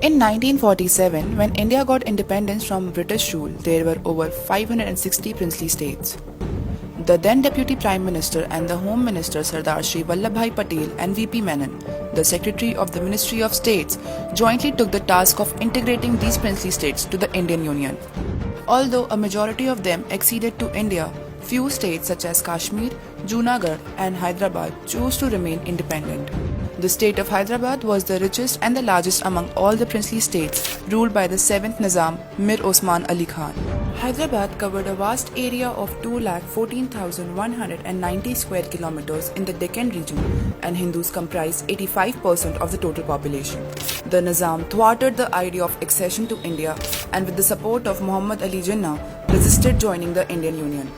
In 1947, when India got independence from British rule, there were over 560 princely states. The then Deputy Prime Minister and the Home Minister Sardar Shri Vallabhbhai Patel and VP Menon, the Secretary of the Ministry of States, jointly took the task of integrating these princely states to the Indian Union. Although a majority of them acceded to India, few states such as Kashmir, Junagadh and Hyderabad chose to remain independent. The state of Hyderabad was the richest and the largest among all the princely states ruled by the 7th Nizam Mir Osman Ali Khan. Hyderabad covered a vast area of 2,14,190 square kilometers in the Deccan region, and Hindus comprised 85% of the total population. The Nizam thwarted the idea of accession to India and with the support of Muhammad Ali Jinnah resisted joining the Indian Union.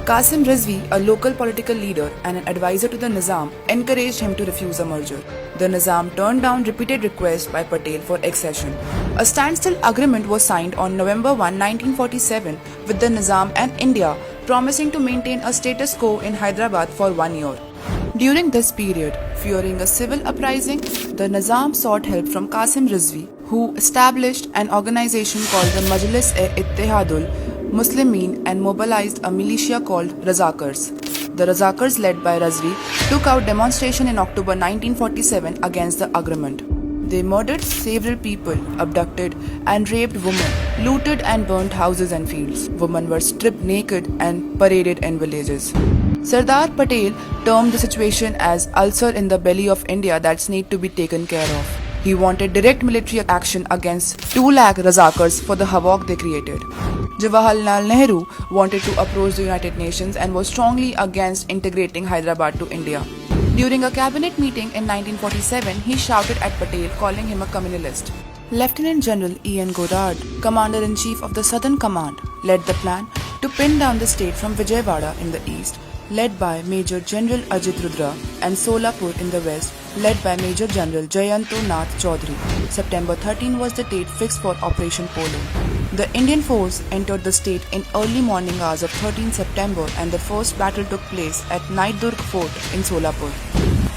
Qasim Rizvi, a local political leader and an advisor to the Nizam, encouraged him to refuse a merger. The Nizam turned down repeated requests by Patel for accession. A standstill agreement was signed on November 1, 1947 with the Nizam and India, promising to maintain a status quo in Hyderabad for 1 year. During this period, fearing a civil uprising, the Nizam sought help from Qasim Rizvi, who established an organization called the Majlis-e-Ittehadul Muslimin and mobilized a militia called Razakars. The Razakars, led by Rizvi, took out demonstration in October 1947 against the agreement. They murdered several people, abducted and raped women, looted and burnt houses and fields. Women were stripped naked and paraded in villages. Sardar Patel termed the situation as ulcer in the belly of India that need to be taken care of. He wanted direct military action against 2 lakh Razakars for the havoc they created. Jawaharlal Nehru wanted to approach the United Nations and was strongly against integrating Hyderabad to India. During a cabinet meeting in 1947, he shouted at Patel, calling him a communalist. Lieutenant General E.N. Godard, Commander-in-Chief of the Southern Command, led the plan to pin down the state from Vijayawada in the east, led by Major General Ajit Rudra, and Solapur in the west, led by Major General Jayanto Nath Chaudhary. September 13 was the date fixed for Operation Polo. The Indian force entered the state in early morning hours of 13 September and the first battle took place at Naidurg Fort in Solapur.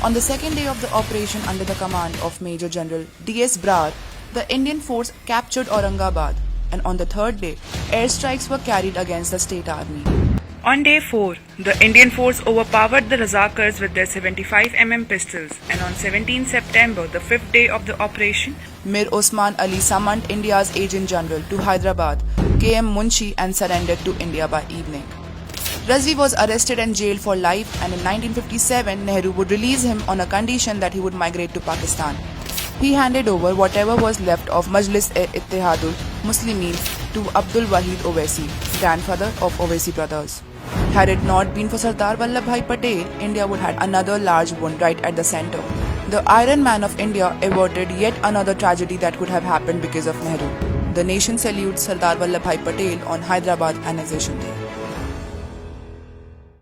On the second day of the operation under the command of Major General D.S. Brar, the Indian force captured Aurangabad, and on the third day, airstrikes were carried against the state army. On day 4, the Indian force overpowered the Razakars with their 75mm pistols, and on 17 September, the 5th day of the operation, Mir Osman Ali summoned India's Agent General to Hyderabad, K.M. Munshi, and surrendered to India by evening. Rizvi was arrested and jailed for life, and in 1957, Nehru would release him on a condition that he would migrate to Pakistan. He handed over whatever was left of Majlis-e-Ittehadul Muslimin to Abdul Wahid Owaisi, grandfather of Owaisi brothers. Had it not been for Sardar Vallabhbhai Patel, India would have had another large wound right at the center. The Iron Man of India averted yet another tragedy that could have happened because of Nehru. The nation salutes Sardar Vallabhbhai Patel on Hyderabad Annexation Day.